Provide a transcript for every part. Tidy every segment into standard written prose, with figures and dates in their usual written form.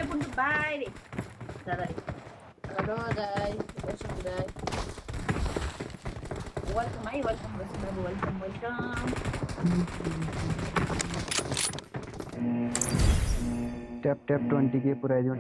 Dia pun baik deh. Dari. Hello guys, welcome guys. Welcome, welcome. Tap 20k पुऱ्याइदिउँ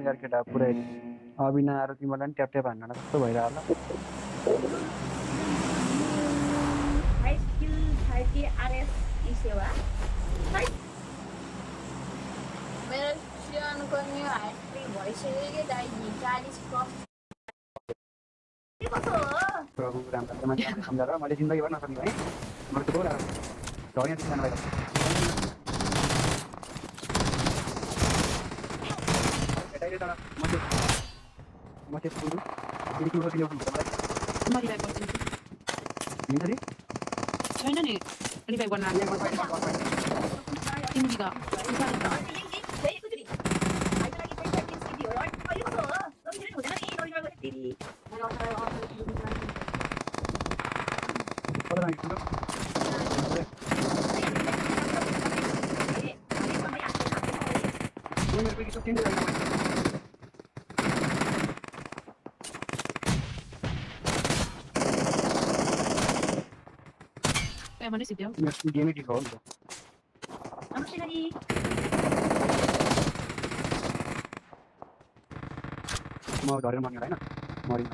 यार केटा पुऱ्याइदिउँ अभी नआएर तिमीलाई नि ट्याप हान्न कस्तो भइरहला High skill 30 RS ई सेवा मेरो सियोनको न्यू हाइट भइसक्यो कि दाइजी 40 क्रस के कस्तो हो प्रभु राम्रो मान्छे सम्झाएर मैले जिन्दगीभर नसक्ने है म त बोला ढोया तिन जना भएर केटाले त म चाहिँ पुरु फेरि के गर्दिनु मलाई म रिभाइभ गर्छु लिन्छ नि छैन नि रिभाइभ गर्न तिमी दिगा भने सिध्याउ गेमै ठिक हो नि त नमस्ते गरी म डरेर मर्ने हैन Marin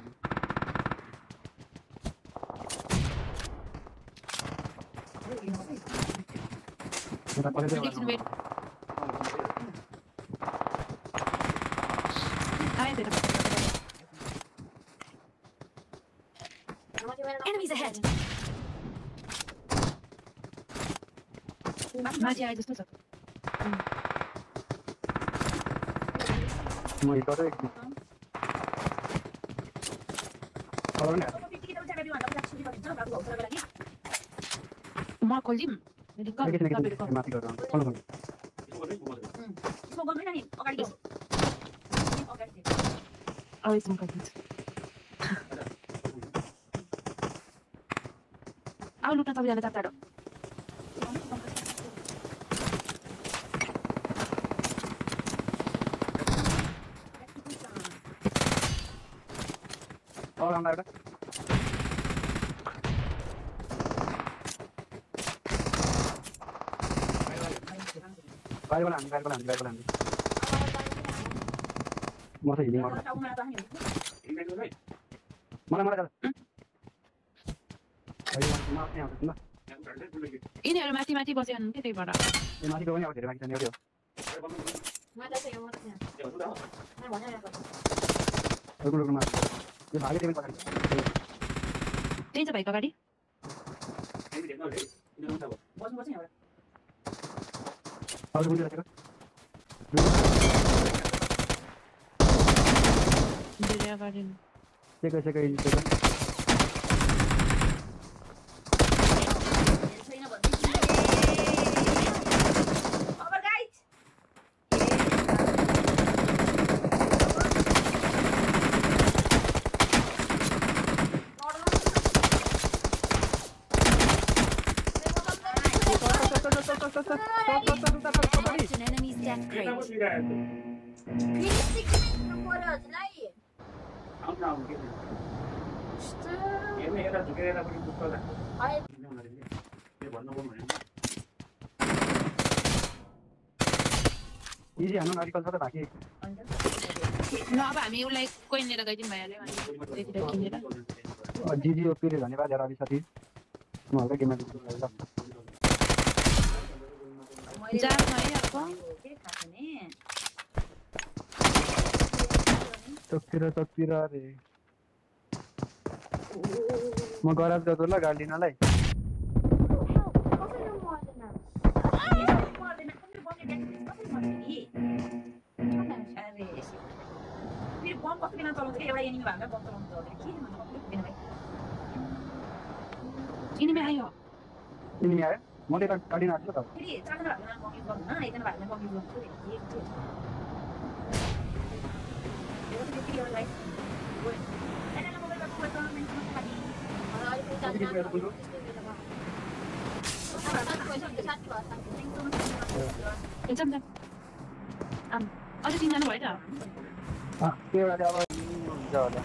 prediction wait enemies ahead माथि आए जस्तो छ म यो त एक म खोल्दिम माथि गरेर फलो गर्नु यसमा गर्दैन नि अगाडि अगाडि always म खोल्दिन्छु आउ लुट्न सबैजना टाढो और हम लगा गाड़ी वाला म चाहिँ हिलिङ गर्छु मलाई चल अहिले म आफ्नै आउँछु ल यिनीहरु माथि माथि बसे हुन् के त्यही भएर ए माथि पनि आउँछ धेरै माथि छ नि एउटा रुकुमा यो भागे टेबल पछाडि त्यही छ भाइको अगाडि बस्नु नि एउटा अरु कुन चाहिँ धेरै अगाडि सेकै An enemy's death crate. Easy हान्नु नरिकल छ त बाँकी ल अब हामी उसलाई कोइन लिएर गइदिउँ भइहाल्यो अनि त्यतिखेर किनेर जीजी ओपीले धन्यवाद यार अभि साथी म हल्का गेममा ल जाम है अर्को के खाछ नि तकतिर रे म गराज गएको ल गाडी लिनलाई फेरि बम कस्तो बिना चलाउँछ एउटा एनिमी भागा बम चलाउँछ के बिना भाइ इनिमी आयो तिमी आयो म त गाडी नाच्छु त फेरि चारजना भागमा बम युज गर्नु न एकजना भागमा बम युज गर्छु Jam. अझै 3 जना भयो त त्यो एउटा अब हुन्छ होला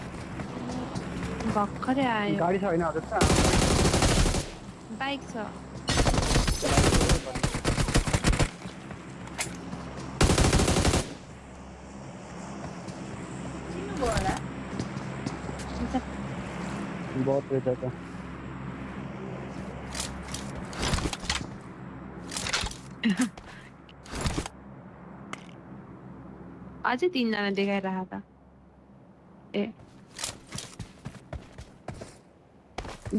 भर्खरै आयो गाडी छ होइन हजुर त बाइक छ चिन्नुभयो होला बहुत रहेछ त अझै 3 जना देखाइरहेको त ए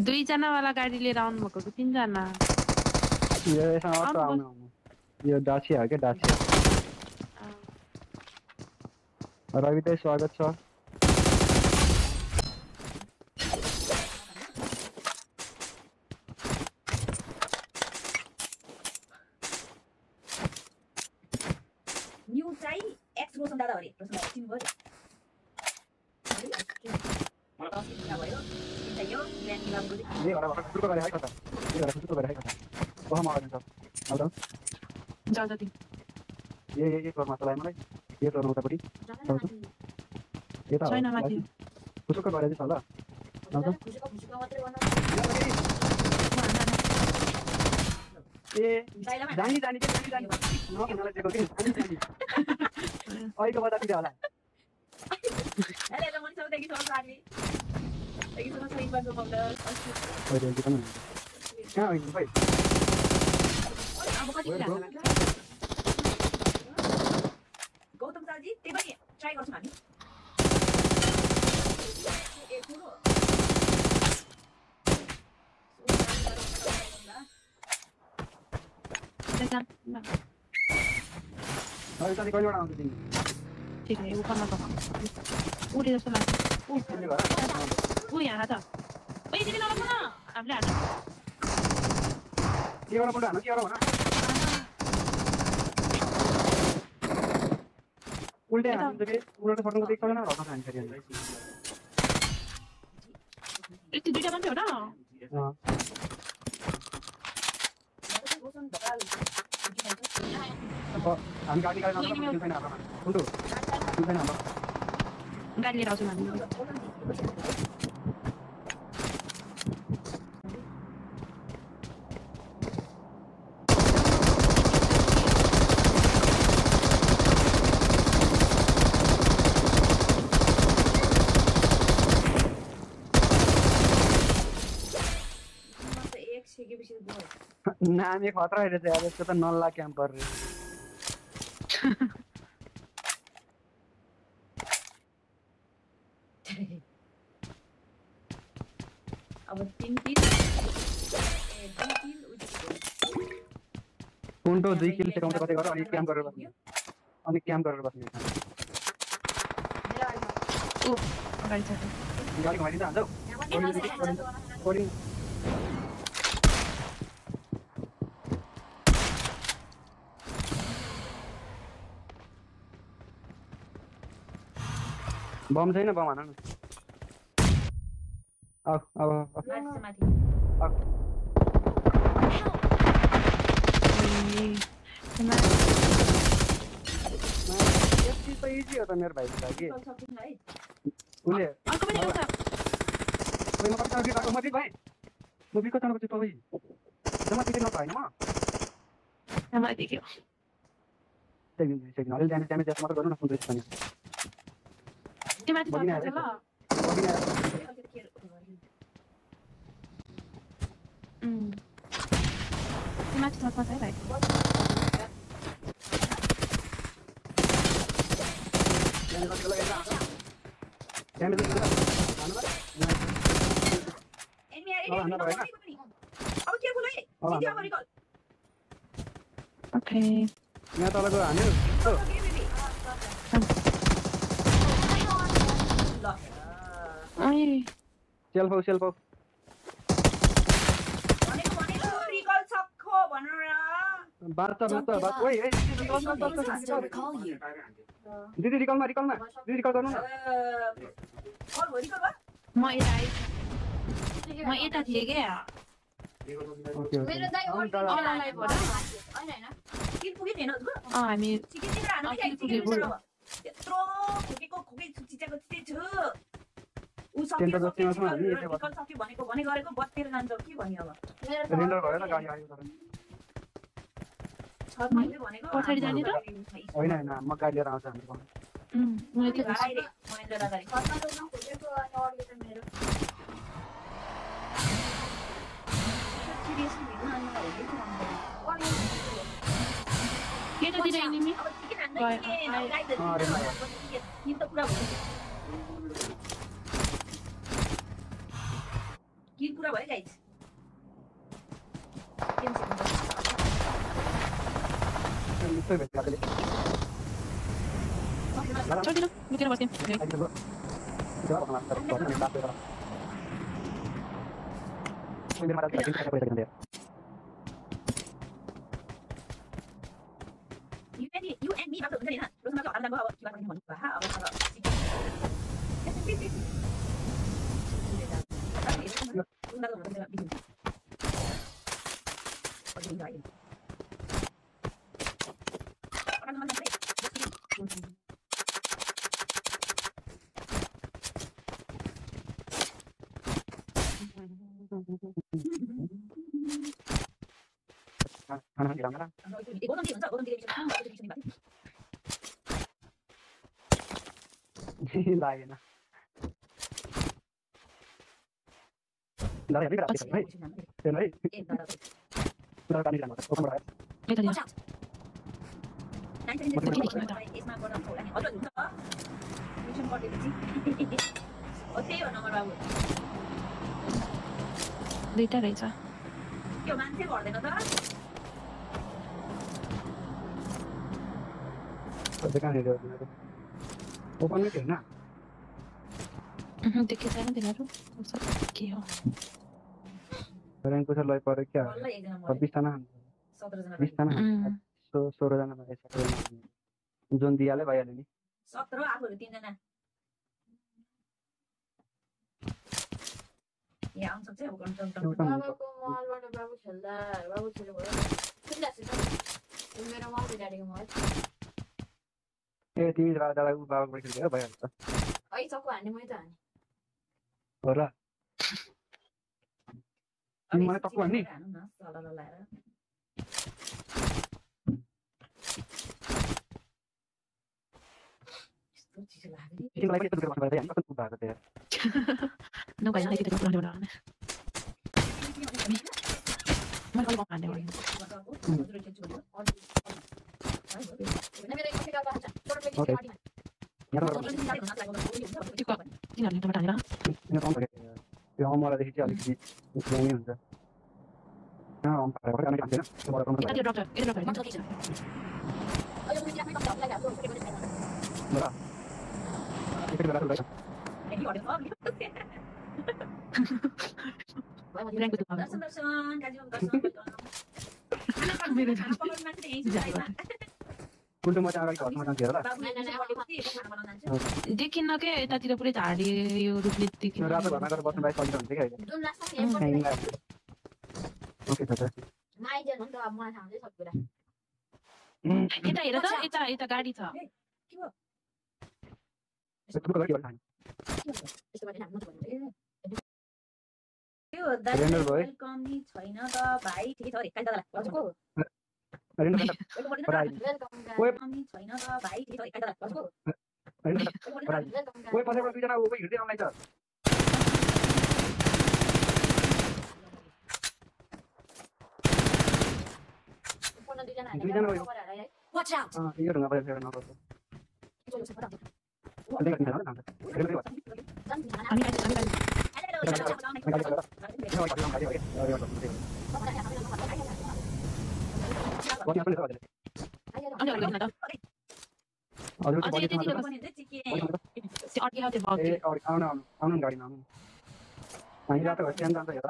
2 जना वाला गाडी लिएर आउनु भएको कि 3 जना यो यसमा अटो आउनु यो डासिया हो क्या डासिया रवि दाइ स्वागत छ न्यू चाहिँ एक्स रोशन दादा अरे रोशन दादा चिन्नुभयो भयो यो ग्रान्ड बाबु ये वाला सुरु गरे है कता ये वाला सुरु गरे है कता वहाँ मार देन्छ आउँदा जाऊ जाऊ ये तोर माथि मलाई ये तोर उतापट्टि यता छैन माथि सुरु गरे छ ल आउँदा खुसीको मात्रै भन्न ए जानी के जानी न मलाई दिएको कि जानी अहिलेको बजातिर होला अहिले त मन सबैदेखि सब लाग्ने देखि सुन सही बाटो बल्ल ओइ के पनि कहाँ होइन भाइ अब कति लाग्छ गौतम सरजी त्यही पनि ट्राई गर्छौँ हामी ए कुरो अरे साथी कहिलेबाट आउँछ तिमी ठिक है ऊपरमा त उठे जस्तो लाग्छ ऊ यहाँ छ ओइ तिमी नलाग्नु न हामीले हाल्नु केबाट पल्ट हान्नु के गरौँ भन उल्टे हान्नु के उल्टे फटाउनु देख्छ न हतार हान्छ फेरि यति दुईटा मान्छे हो र हामी गाडी गाडी नजाउँ छैन हाम्रोमा कुन्टु छैन हाम्रो गाडी लिएर आउँछु हामी नामी खतरा रहेछ यार यसको त नल्ला क्याम्पर रे अब 3 कुन्टो 2 किल सेकाउन्ट कतै गर अनि क्याम्प गरेर बस्ने अनि क्याम्प गरेर बस्ने ओ गाडी छ गाडी घुमाइदिन्छ हान्छौ कोडिङ बम छैन बम हान न अब यति त इजी हो त मेरो भाइको लागि उसले अर्को पनि एउटा म कति टार्गेट म भाइ म बिको चाँडो चाहिँ तपाईँ जम्मा टिकट नपाएन म मलाई देख्यो सेकेन्ड अलि ड्यामेज जस्तो मात्र गर्नु न कुन रहेछ भने त्यो माथि छ ल त्यो माथि छ है भाइ ओके यहाँ तलको हान्यो सेल्फ बात ओइ दिदी रिकलमा दिदी रिकल गर्नु न म यता थिएँ क्या मेरो दाइ अनलाइन भयो हैन हैन किन पुग्यो नि हैन हामी चिकन लिएर हान्नु नि त्यत्रो खोकेको चिच्याको चिज ऊ टेन्ट जतिमा छ हामी यतै सक्यो सक्यो भनेको भने गरेको बत्तेर जान्छ के भन्यो अब रेन्डर भयो त गाडी आयो तर छ मैले भनेको पछाडि जाने त होइन होइन म गाडी लिएर आउँछु हामी म यति महेन्द्र दादाले फर्स्टमा जोड्न खोजेको अनि अरूले त मेरो सिरियसली भिड्न अनि मलाई हेर्नु मन पर्यो केटातिर एनिमी अब के खान्छ के गाइड त पुरा भयो किल पुरा भयो गाइज निश्चय भेट गाडीले छोडिन लुकेर बस्यौँ You and me मात्र हुन्छ नि हैन रोशनको हल्ला भयो अब के गर्ने भन्नु भा अब खाना खान राम्रो लागेन दादा हेर्दै राख्छ है त्यो है पुरा पानी जानु पर्छ ओपन यतातिर यसमा गर्दा हुन्छ होला नि हजुर हुन्छ मिसन गरिदिएपछि हो त्यही हो नम्बर बाबु दुईटा रहेछ त्यो मान्छे गर्दैन त कहाँ हेर्यो ओपन नै थियो हैन देखे छैन तिनीहरू के हो र्याङ्क कसरी लय पर्यो क्या बल्ल एकजना 26 जना 17 जना 20 जना 16 जना भएछ जोन दियाले भइहाल्यो नि 17 आफूहरु 3 जना यहाँ आउँछ चाहिँ अब कन्ट्रोल बाबाको मलबाट बाबु खेल्दा बाबु खेल्नु भयो किन मेरो मल ड्याडीको मल ए तिमी दादा उ बाबाको बाट खेल्दै भइहाल्छ है चक्कु हान्ने मै त हाने हो र तिमी मलाई टक्कु हान्ने सलल लाएर यस्तो चिज लाग्यो तिमीलाई पनि यस्तो गर्नु पर्छ हैन कस्तो भएको थियो नभए यति त गर्नु होला म कल पाउने हो मेरो एक का छ छोटो प्लेट Okay. पार्टीमा तिनीहरूले टमाटर हालेर यो कम भयो यो अमरादेखि चाहिँ अलिकति उफ्रिने हुन्छ अम पारेको अनि खान्छ हैन त्यो बडा कम यता त्यो डक्टर यता डक्टर के छ अझ पनि त्यहाँ कम लाग्यो अब फेरि पनि छैन बडा एकैचोटि बेला लैछ र्याङ्क त पाउँछ दर्शन दर्शन गाजी दर्शन मेरो मान्छे यही छ कुल्टो म चाहिँ अगाडि घरमा जान्छु हेर ल देखिन्न के यतातिर पुरै झाडी यो रुखले त्यो देखिन्न रातो घरमा गएर बस्नु बाहेक सजिलो हुन्छ क्या अहिले जुन लास्टमा एयरपोर्ट ओके छ नाइजर हो नि त अब मलाई थाहा हुन्छ सब कुरा यता हेर त यता यता गाडी छ त्यो गाडी भन्छ यस्तो गर्ने हामी भन्नु त्यो रेन्डर भयो वेलकम नि छैन त भाइ ठिकै छ रे काई दादालाई हजुरको रेन्डर वेलकम वेलकम नि छैन त भाइ ठिकै छ रे काई दादालाई हजुरको ओए पछिबाट दुईजना उ हिँड्दै आउँदै छ दुईजना हो वाच आउट यो ढुङ्गा पछाडि फेरि नपर्छ अलि गर्नु थाल्छ रेन्डर भयो हामी हजुर अझै यतितिर बस त्यो अर्कै हाउ त्यो भाउ ए आउनु गाडीमा आउनु हामी रातो घर स्ट्यान्ड जान्छ हेर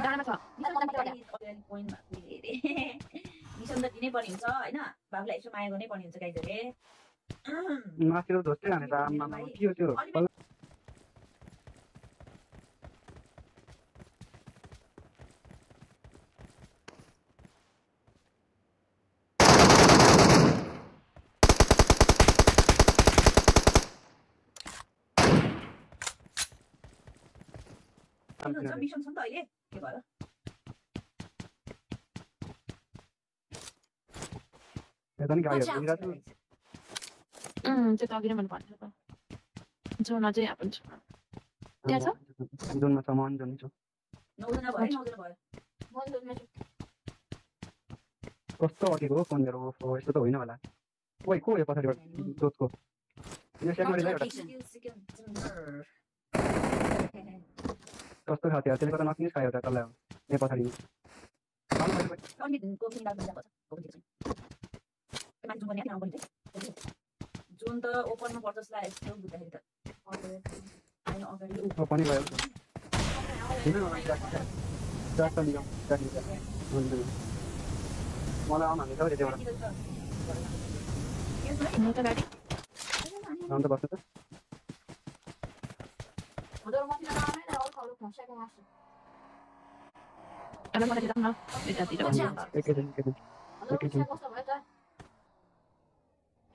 डाँडामा छ मिसन त दिनै पर्ने हुन्छ होइन बाबुलाई यसो माया गर्नै पर्ने हुन्छ गाइजहरूले माथिबाट धोस्दै हाने त आम्मा के हो त्यो हुन्छ मिसन छ नि त अहिले के भयो यता नि गाडी Watch out. हिँडिरहेको छु त्यो त अघि नै मैले भनेको जोनमा चाहिँ यहाँ पनि छ त्यहाँ छ जोनमा छ मन जोन छ 9 जना भयो 9 जना भयो म जोनमा छु कस्तो अटेको हो फोन मेरो यस्तो त होइन होला ओइ को यो पछाडिबाट दोतको यो सेक Marked a गरिरहेको एउटा location. कस्तो खाथ्यो त्यसले गर्दा नकिनिस् खायो एउटा तल्लाई यो पछाडि को पनि लाग्नु पर्छ को पनि छैन मान्छे पनि आउनु पर्छ जुन त ओपनमा पर्छ जस्तो लाग्यो यस्तो बुझ्दाखेरि त हैन अगाडि ओ पनि भयो किन मलाई ट्र्याक त लियौँ ट्र्याक लिन्छ मलाई आउनु हामी छ त्यतिबाट म त गाडी अन्त बस्नु त हजुर म तिनीहरू आउने न अरू खालको खस्याको मासु अनि मलाई दिनु न यतातिर Watch out. एकैछिन हजुर खस्या कस्तो भयो त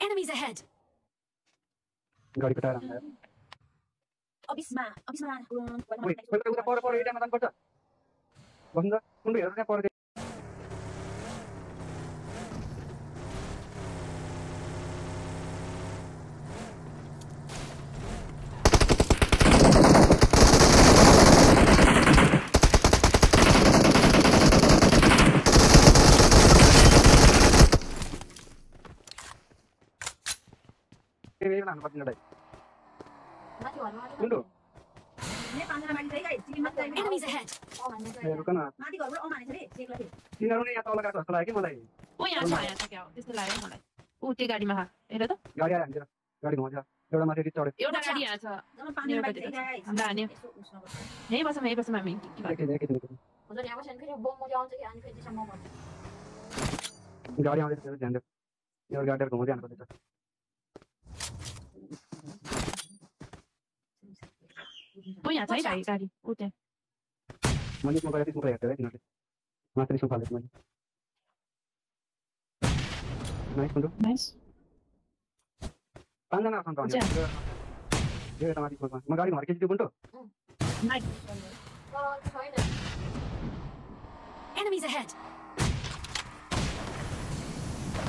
Enemies ahead. गाडीको टायर हान्दा अफिसमा ओइ उता पर एरियामा जानुपर्छ बस्नु त कुन हेर्नु त्यहाँ पर हान्नुपर्छ लडाइ माथि भन्नु कुन्डो ने 5 जना मान्छे चाहिँ गाइस चिली मात्र चाहिने Enemies ahead. भन्ने रुक न माथि घरबाट आउनु हाने छ रे चेकला फेरि तिनीहरू नै यहाँ तल गएको जस्तो लाग्यो कि मलाई ओ यहाँ छ क्या हो त्यस्तो लाग्यो मलाई ऊ त्यो गाडीमा हेर त गाडी आयो हामीतिर गाडी घुमाउँछ एउटा माथि रिच चढ्यो एउटा गाडी यहाँ छ जम्मा 5 जना मान्छे चाहिँ गाइस हाम्रो हान्यो यसो उस्न गर्छ यही बसौँ हामी के एकैछिन एकैछिन हजुर यहाँ बसेन फेरि बम मजा आउँछ कि अनि फेरि त्यसमा म भन्छु गाडी आउँदैछ ध्यान दियो यो गाडीहरू घुमाउँदै हान्नुपर्छ ओ यहाँ छ है भाइ गाडी ऊ त्यहाँ मैले त्यसमा गएर त्यसमा हेर्थेँ है तिनीहरूले माथि रिसमा फालेको मैले नाइस कुन्डो नाइस 5 जना आउँछन् त अनि यो यता माथि म गाडी घरमा केही कुन्टो नाइस तर छैन Enemies ahead.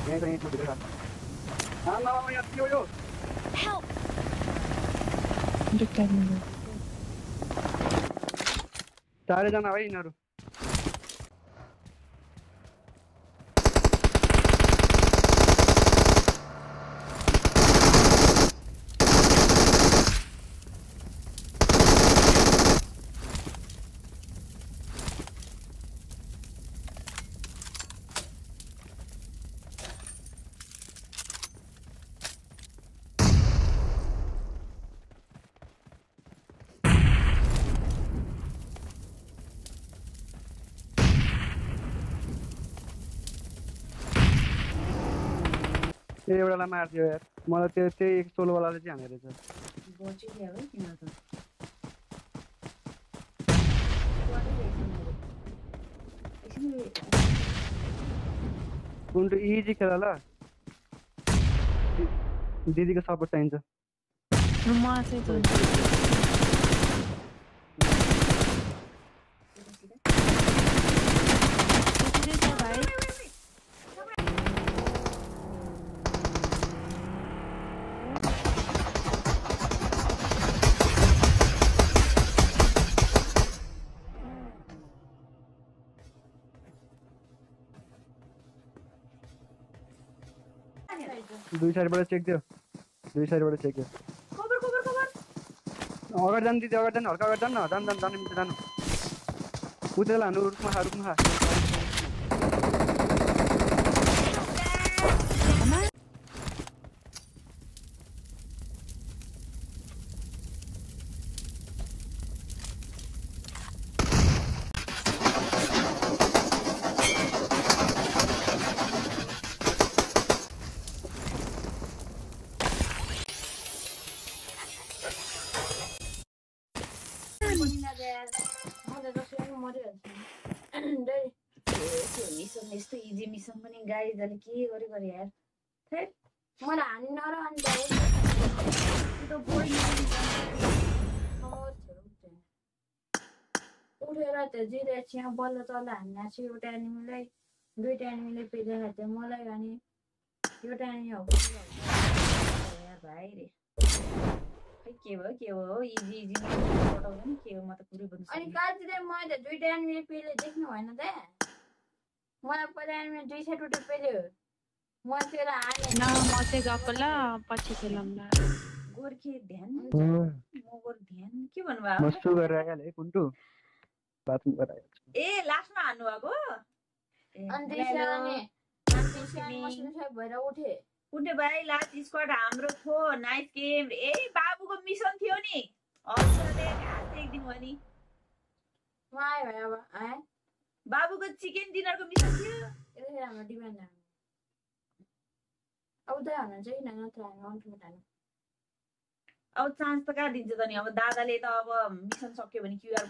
यहीँ त यहीँ भित्र आमा यहाँ थियो यो Help. चारैजना है यिनीहरू त्यो एउटालाई मार्थ्यो यार मलाई त्यो त्यही सोलोवालाले चाहिँ हानेर रहेछ बच्ची ल्यायो है तिनीहरू त कुन्टो इजी खेल ल दिदीको सपोर्ट चाहिन्छ म चाहिँ त्यो भाइ दुई साइडबाट चेक दियो खबर अगाडि जानु दिदी अगाडि जानु हल्का अगाडि जानु न जानु मिल्छ जानु उतेल हानु रुखमा खा मिसन यस्तो इजी मिसन पनि गाइजले के गरे यार मलाई हान्न र अनि त्यो बोर्ड उठेर त्यो जिरे चिया बल्ल तल हान्न छ एउटा एनिमीलाई दुईटा एनिमीले पेलेर थियो मलाई भने एउटा एनिमी हो यार भाइ रे खै के भयो इजी पठाउँदैन के हो म त पुरै बन्छु अनि कालतिर मैले दुईटा एनिमीले पेले देख्नु भएन त मलाई पहिला एनिमीले दुई साइड उठे पेल्यो म तेरो हाने न म चाहिँ गएको ल पछि खेलौँला गोर्खे ध्यान म मोगर ध्यान के भन्नुभयो सु गरेर आइहालेँ कुन्टु बाथरुम गरेर आइहाल्छु ए लास्टमा हान्नु भएको अनि दुईजना मसिनो साइड भएर उठे कुन्टे भाइ लास्ट स्क्वाड हाम्रो थो नाइस गेम ए बाबुको मिसन थियो नि हजुरले हात एकदिन हो नि म आयो भने अब आए बाबुको चिकन डिनरको मिसन थियो यतिखेर हाम्रो डिमान्ड अब त हान्न चाहिँ किन नत्र हामी अन्ठुमा हाल्नु अब चान्स त कहाँ दिन्छ त नि अब दादाले त अब मिसन सक्यो भने क्युआर